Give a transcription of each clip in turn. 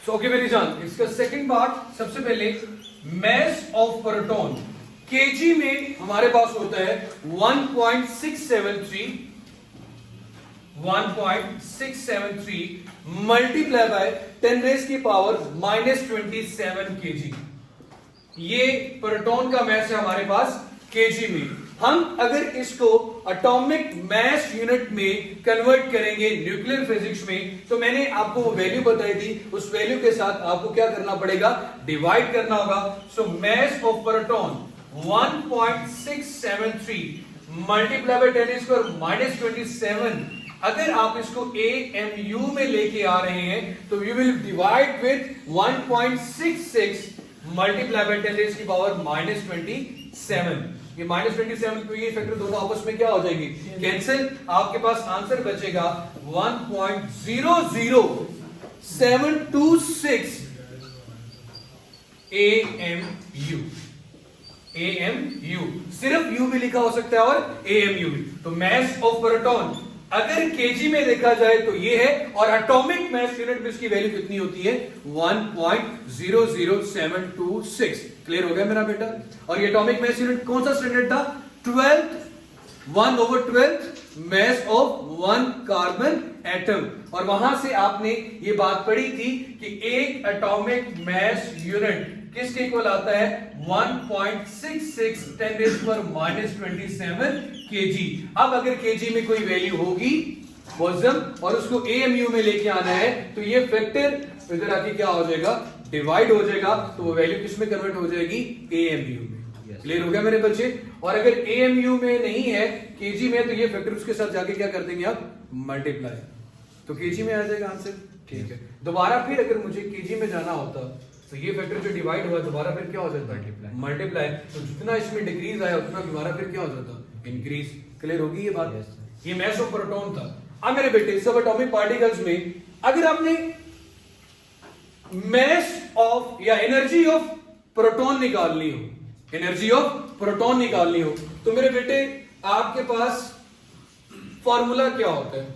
So okay मेरी जान, इसका सेकंड पार्ट सबसे पहले मैस ऑफ प्रोटॉन केजी में हमारे पास होता है 1.673 मल्टीप्लाई बाय 10 रेज की पावर -27 केजी। ये प्रोटॉन का मैस है हमारे पास केजी में। हम अगर इसको एटॉमिक मैस यूनिट में कन्वर्ट करेंगे न्यूक्लियर फिजिक्स में, तो मैंने आपको वो वैल्यू बताई थी, उस वैल्यू के साथ आपको क्या करना पड़ेगा, डिवाइड करना होगा। So mass of proton 1.673 multiply by 10 square -27। अगर आप इसको AMU में लेके आ रहे हैं तो we will divide with 1.66 multiply by 10 की पावर -27। ये -27 को ये फैक्टर दोनों आपस में क्या हो जाएंगे, कैंसिल। आपके पास आंसर बचेगा 1.00726 AMU। AMU सिर्फ U भी लिखा हो सकता है और AMU भी। तो मैस ऑफ प्रोटॉन अगर केजी में देखा जाए तो ये है, और एटॉमिक मैस यूनिट में इसकी वैल्यू कितनी होती है 1.00726। क्लियर हो गया मेरा बेटा। और ये एटॉमिक मैस यूनिट कौन सा स्टैंडर्ड था, 12th 1/12 mass of 1 carbon atom. और वहां से आपने ये बात पढ़ी थी कि एक एटॉमिक मैस यूनिट किसके इक्वल आता है 1.66 10⁻⁻27 केजी। अब अगर केजी में कोई वैल्यू होगी वॉल्यूम और उसको AMU में लेके आना है तो ये फैक्टर इधर आके क्या हो जाएगा, डिवाइड हो जाएगा। तो वो वैल्यू किस में कन्वर्ट हो जाएगी, AMU में। क्लियर हो गया मेरे बच्चे। और अगर AMU में नहीं है केजी में, तो ये फैक्टर उसके साथ जाके क्या कर देंगे आप, मल्टीप्लाई। तो केजी में आ जाएगा आंसर। ठीक है, दोबारा फिर अगर मुझे केजी में जाना होता तो ये फैक्टर जो डिवाइड हुआ दोबारा फिर क्या हो जाता है, मल्टीप्लाई। तो जितना इसमें डिक्रीज आया उतना दोबारा फिर क्या हो जाता, इंक्रीज। क्लियर होगी ये बात। ये मैस ऑफ प्रोटॉन था। अब मेरे बेटे सब एटॉमिक पार्टिकल्स में अगर आपने मैस ऑफ या एनर्जी ऑफ प्रोटॉन निकालनी हो, एनर्जी ऑफ प्रोटॉन निकालनी हो, तो मेरे बेटे आपके पास फॉर्मूला क्या होता है,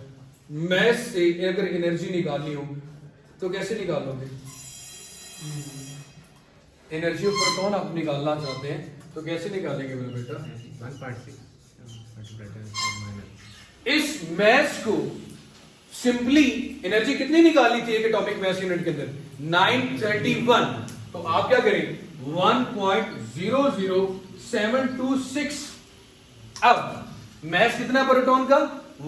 मैस से अगर एनर्जी निकालनी हो तो कैसे निकालोगे, एनर्जी ऑफ प्रोटॉन आप निकालना चाहते हैं तो कैसे निकालेंगे मेरा बेटा, 1.6 इस मैस को सिंपली एनर्जी कितनी निकाली थी एक एटॉमिक मैस यूनिट के अंदर 931। तो आप क्या करें 1.00726। अब मैस कितना प्रोटॉन का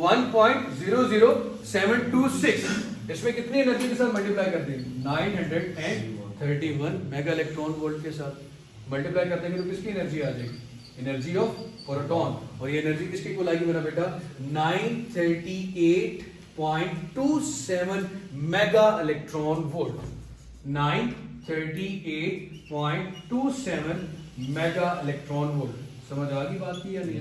1.00726, इसमें कितनी एनर्जी के साथ मल्टीप्लाई कर देंगे 931 मेगा इलेक्ट्रॉन वोल्ट के साथ मल्टीप्लाई कर देंगे तो किसकी एनर्जी आ जाएगी, एनर्जी ऑफ प्रोटॉन। और ये एनर्जी किसकी को लाएगी मेरा बेटा 938.27 mega electron volt. 938.27 mega electron volt. समझ आ गई बात की या नहीं?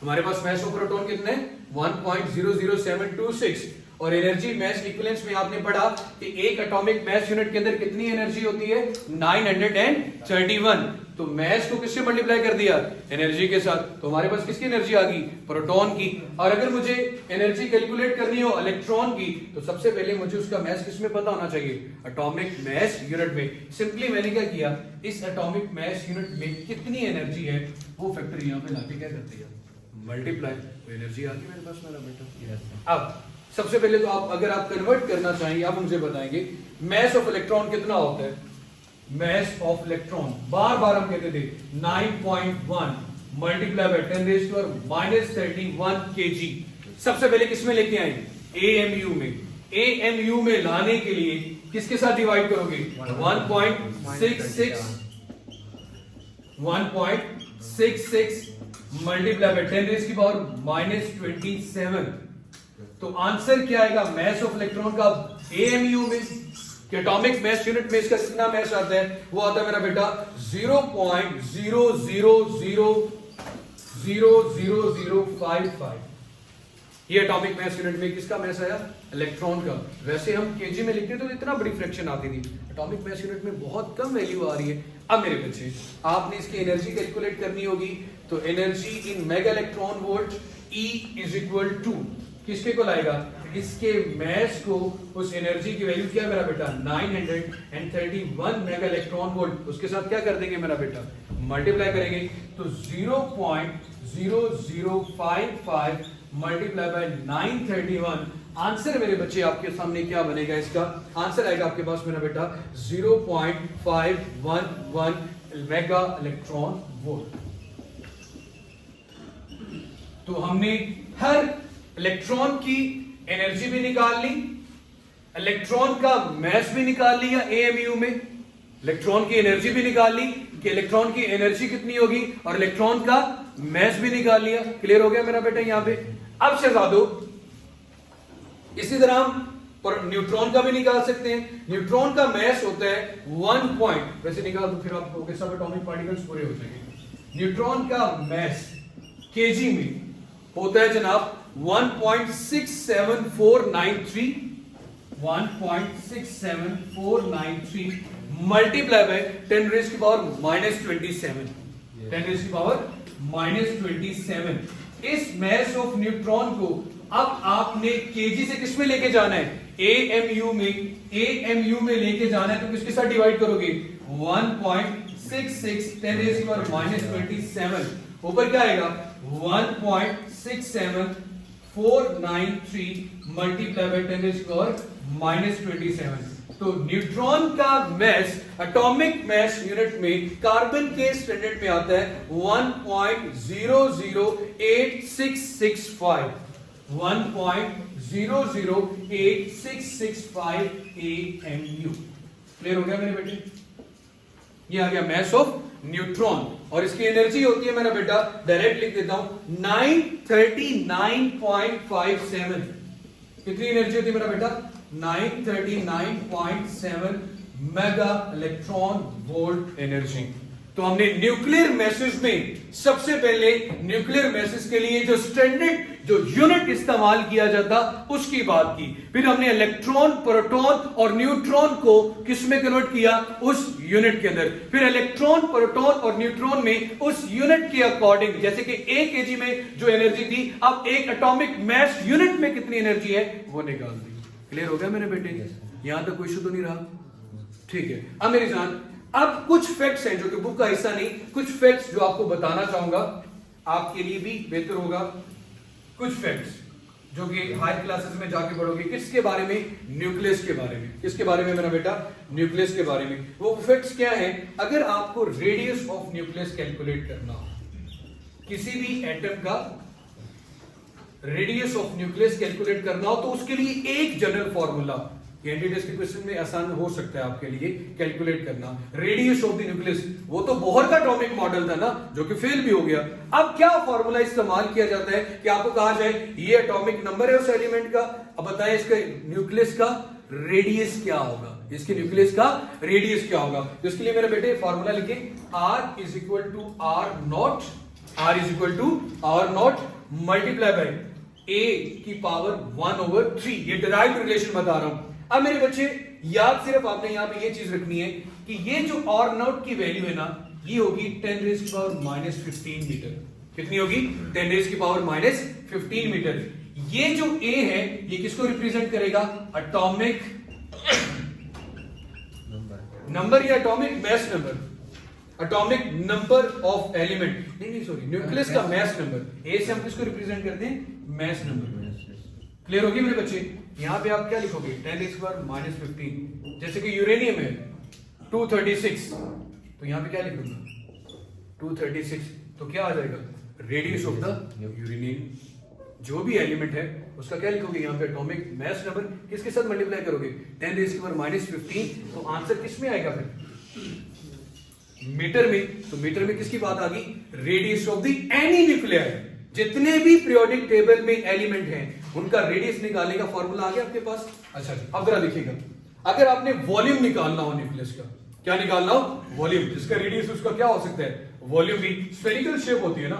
हमारे पास मैस ऑफ प्रोटॉन कितने 1.00726 और एनर्जी मैस इक्विवेलेंस में आपने पढ़ा कि एक एटॉमिक मैस यूनिट के अंदर कितनी एनर्जी होती है 931। तो मैस को किससे मल्टीप्लाई कर दिया, एनर्जी के साथ। तो हमारे पास किसकी एनर्जी आ गई, प्रोटॉन की। और अगर मुझे एनर्जी कैलकुलेट करनी हो इलेक्ट्रॉन की तो सबसे पहले मुझे उसका मैस किसमें पता होना चाहिए, एटॉमिक मैस यूनिट में। सिंपली मैंने क्या किया, इस एटॉमिक मैस यूनिट में कितनी एनर्जी है वो फैक्टर यहां पे लाके क्या कर दिया, मल्टीप्लाई। तो एनर्जी आ गई मेरे पास मेरा बेटा। अब सबसे पहले तो आप अगर आप कन्वर्ट करना चाहिए आप मुझे बताएंगे मैस ऑफ इलेक्ट्रॉन कितना होता है। मैस ऑफ इलेक्ट्रॉन बार बार हम कहते थे 9.1 मल्टीप्लाई बाय 10⁻31 केजी। सबसे पहले किसमें लेके आए, AMU में। AMU में लाने के लिए किसके साथ डिवाइड करोगे 1.66 मल्टीप्लाई बाय 10 की पावर -27। तो आंसर क्या आएगा मैस ऑफ इलेक्ट्रॉन का AMU में, एटॉमिक मैस यूनिट में इसका कितना मैस आता है, वो आता है मेरा बेटा 0.0000055। ये एटॉमिक मैस यूनिट में किसका मैस आया, इलेक्ट्रॉन का। वैसे हम केजी में लिखते तो इतना बड़ी फ्रैक्शन आती थी, एटॉमिक मैस यूनिट में बहुत कम वैल्यू आ रही है। अब मेरे बच्चे आपने इसकी एनर्जी कैलकुलेट करनी होगी, तो energy in mega electron volt E is equal to किसके को लाएगा, इसके मैस को उस एनर्जी की वैल्यू क्या है मेरा बेटा 931 मेगा इलेक्ट्रॉन वोल्ट, उसके साथ क्या कर देंगे मेरा बेटा मल्टीप्लाई करेंगे तो 0.0055 मल्टीप्लाई बाय 931। आंसर मेरे बच्चे आपके सामने क्या बनेगा, इसका आंसर आएगा आपके पास मेरा बेटा 0.511 मेगा इलेक्ट्रॉन वोल्ट। तो हमने हर इलेक्ट्रॉन की एनर्जी भी निकाल ली, इलेक्ट्रॉन का मास भी निकाल लिया एएमयू में, इलेक्ट्रॉन की एनर्जी भी निकाल ली कि इलेक्ट्रॉन की एनर्जी कितनी होगी, और इलेक्ट्रॉन का मास भी निकाल लिया। क्लियर हो गया मेरा बेटा यहां पे। अब शहजादों इसी तरह हम न्यूट्रॉन का भी निकाल सकते हैं। न्यूट्रॉन का मास होता है 1 पॉइंट, वैसे निकाल दो फिर आपको सब एटॉमिक पार्टिकल्स पूरे हो जाएंगे। न्यूट्रॉन का मास केजी में होता है जनाब 1.67493 1.67493 मल्टीप्लाई बाय 10 रेज़ की पावर -27 10 रेज़ की पावर -27। इस मास ऑफ न्यूट्रॉन को अब आपने केजी से किस में लेके जाना है, एएमयू में लेके जाना है। तो किसके साथ डिवाइड करोगे 1.66 10 रेज़ की पावर -27, ऊपर क्या आएगा 1.67493 मल्टीप्लाई बाय 10 रेज़ की पावर -27। तो न्यूट्रॉन का मास एटॉमिक मास यूनिट में कार्बन के स्टैंडर्ड में आता है 1.008665 1.008665 AMU। क्लियर हो गया मेरे बेटे। ये आ गया मास ऑफ न्यूट्रॉन, और इसकी एनर्जी होती है मेरा बेटा, डायरेक्ट लिख देता हूं 939.57। कितनी एनर्जी होती है मेरा बेटा 939.7 मेगा इलेक्ट्रॉन वोल्ट एनर्जी। तो हमने न्यूक्लियर मैसेज में सबसे पहले न्यूक्लियर मैसेज के लिए जो स्टैंडर्ड जो यूनिट इस्तेमाल किया जाता उसकी बात की। फिर हमने इलेक्ट्रॉन, प्रोटॉन और न्यूट्रॉन को किस में कन्वर्ट किया, उस यूनिट के अंदर। फिर इलेक्ट्रॉन, प्रोटॉन और न्यूट्रॉन में उस यूनिट के अकॉर्डिंग, जैसे कि 1 केजी में जो एनर्जी थी, अब एक एटॉमिक मास यूनिट में कितनी एनर्जी है वो निकाल दी। क्लियर हो गया मेरे बेटे, यहां तक कोई इशू तो नहीं रहा। ठीक है, अब मेरी जान अब कुछ फैक्ट्स हैं जो कि बुक का हिस्सा नहीं, कुछ फैक्ट्स जो आपको बताना चाहूंगा, आपके लिए भी बेहतर होगा। कुछ फैक्ट्स जो कि हायर क्लासेस में जाके पढ़ोगे, किसके बारे में, न्यूक्लियस के बारे में। किसके बारे में मेरा बेटा, न्यूक्लियस के बारे में। वो फैक्ट्स क्या है, अगर आपको रेडियस ऑफ न्यूक्लियस कैलकुलेट करना हो, किसी भी एटम का रेडियस ऑफ न्यूक्लियस कैलकुलेट करना हो, तो उसके लिए एक जनरल फॉर्मूला, कैंडिडेट्स के क्वेश्चन में आसान हो सकता है आपके लिए कैलकुलेट करना, रेडियस ऑफ द न्यूक्लियस। वो तो बोहर का एटॉमिक मॉडल था ना, जो कि फेल भी हो गया। अब क्या फॉर्मूला इस्तेमाल किया जाता है कि आपको कहा जाए ये एटॉमिक नंबर है उस एलिमेंट का, अब बताएं इसके न्यूक्लियस का रेडियस क्या होगा, इसके न्यूक्लियस का रेडियस क्या होगा। तो इसके लिए मेरे बेटे फॉर्मूला लिखे, R is equal to R not multiply by A की पावर 1/3। ये डिराइव्ड रिलेशन बता रहा हूं। अब मेरे बच्चे याद सिर्फ आपने यहां पे ये चीज रखनी है कि ये जो R नॉट की वैल्यू है ना, ये होगी 10 रेज़ की पावर -15 मीटर। कितनी होगी 10 रेज़ की पावर -15 मीटर। ये जो A है ये किसको रिप्रेजेंट करेगा, एटॉमिक नंबर या atomic mass number, atomic number of element, नहीं सॉरी, न्यूक्लियस का मास नंबर। ए से हम किसको रिप्रेजेंट करते हैं, मास नंबर। क्लियर होगी मेरे बच्चे। यहां पे आप क्या लिखोगे 10 रेज़ की पावर -15, जैसे कि यूरेनियम है 236, तो यहां पे क्या लिखूंगा 236, तो क्या आ जाएगा रेडियस ऑफ द यूरेनियम। जो भी एलिमेंट है उसका क्या लिखोगे यहां पे एटॉमिक मास नंबर, किसके साथ मल्टीप्लाई करोगे 10 रेज़ की पावर -15, तो आंसर किस में आएगा फिर मीटर में। तो मीटर में किसकी बात आ गई, radius of the any nuclear. जितने भी पीरियोडिक टेबल में एलिमेंट हैं उनका रेडियस निकालने का फॉर्मूला आ गया आपके पास। अच्छा जी, अब जरा देखिएगा, अगर आपने वॉल्यूम निकालना हो न्यूक्लियस का, क्या निकालना हो, वॉल्यूम, जिसका रेडियस उसका क्या हो सकता है, वॉल्यूम भी स्फेरिकल शेप होती है ना,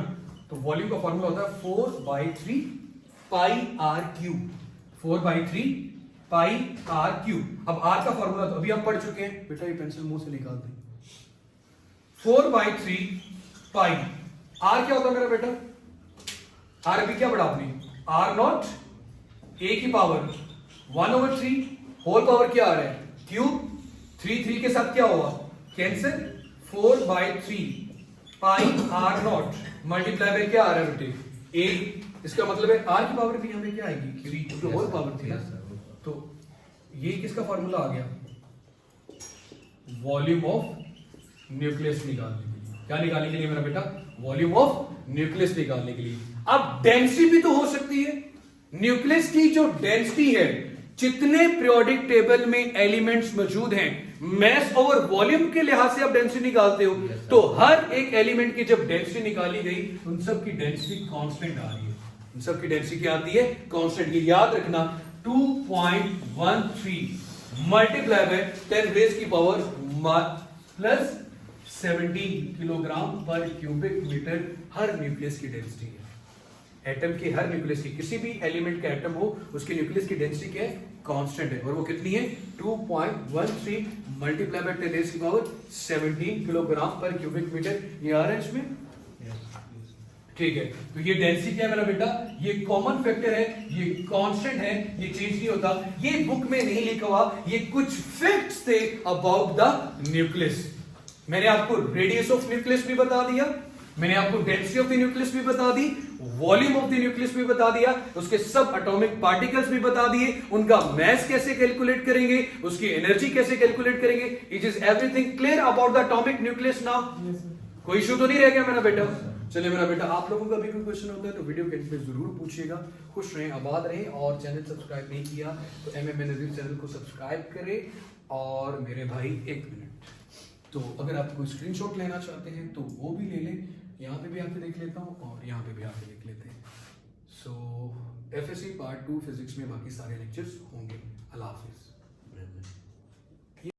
तो वॉल्यूम का फॉर्मूला होता है 4/3 पाई r क्यूब, 4/3 पाई r क्यूब। अब r का फॉर्मूला तो अभी हम पढ़ चुके हैं बेटा, ये पेंसिल मुंह से निकाल दें। 4/3 पाई r क्या होता है मेरा बेटा, r भी क्या पढ़ा आपने, R नॉट ए की पावर 1/3 होल पावर क्या आ रहा है क्यूब, 3 के साथ क्या हुआ cancel, 4/3 pi r not multiply by क्या आ रहा है बेटे ए, इसका मतलब है आर की पावर भी हमें क्या आएगी 3 क्योंकि होल पावर थी ना। तो ये किसका फार्मूला आ गया, वॉल्यूम ऑफ न्यूक्लियस निकालने के लिए। क्या निकालने के लिए मेरा बेटा, वॉल्यूम ऑफ न्यूक्लियस निकालने के लिए। अब डेंसिटी भी तो हो सकती है, न्यूक्लियस की जो डेंसिटी है, जितने पीरियोडिक टेबल में एलिमेंट्स मौजूद हैं, मैस ओवर वॉल्यूम के लिहाज से आप डेंसिटी निकालते हो, तो हर एक एलिमेंट की जब डेंसिटी निकाली गई उन सब की डेंसिटी कांस्टेंट आ रही है, उन सब की डेंसिटी क्या आती है कांस्टेंट। ये याद रखना 2.13 मल्टीप्लाई बाय 10 रेज की पावर प्लस 17 किलोग्राम पर क्यूबिक मीटर हर न्यूक्लियस की डेंसिटी है। एटम के हर न्यूक्लियस की, किसी भी एलिमेंट का एटम हो उसके न्यूक्लियस की डेंसिटी क्या है कांस्टेंट है, और वो कितनी है 2.13 मल्टीप्लाई बाय 10 रेज की पावर 17 किलोग्राम पर क्यूबिक मीटर। ये आ रहा है इसमें, ठीक है। तो ये डेंसिटी क्या है मेरा बेटा, ये कॉमन फैक्टर है, ये कांस्टेंट है, ये चेंज नहीं होता। ये बुक में नहीं लिखा हुआ, ये कुछ फैक्ट्स थे अबाउट द न्यूक्लियस। मैंने आपको रेडियस ऑफ न्यूक्लियस भी बता दिया, मैंने आपको डेंसिटी ऑफ द न्यूक्लियस भी बता दी, वॉल्यूम ऑफ द न्यूक्लियस भी बता दिया, उसके सब एटॉमिक पार्टिकल्स भी बता दिए, उनका मास कैसे कैलकुलेट करेंगे, उसकी एनर्जी कैसे कैलकुलेट करेंगे। It is everything clear about the atomic nucleus now. कोई इशू तो नहीं रह गया मेरा बेटा। चलिए मेरा बेटा, आप लोगों का भी कोई क्वेश्चन होता है तो वीडियो के एंड पे जरूर पूछिएगा। खुश रहें, आबाद रहें, और चैनल सब्सक्राइब नहीं किया तो एमएम नज़ीर चैनल को सब्सक्राइब करें। और मेरे भाई 1 मिनट, तो अगर आप कोई स्क्रीनशॉट लेना चाहते हैं तो वो भी ले लें, यहाँ पे भी आके देख लेता हूँ और यहाँ पे भी आके देख लेते हैं। सो एफएससी पार्ट 2 फिजिक्स में बाकी सारे लेक्चर्स होंगे। अल्लाह हाफिज।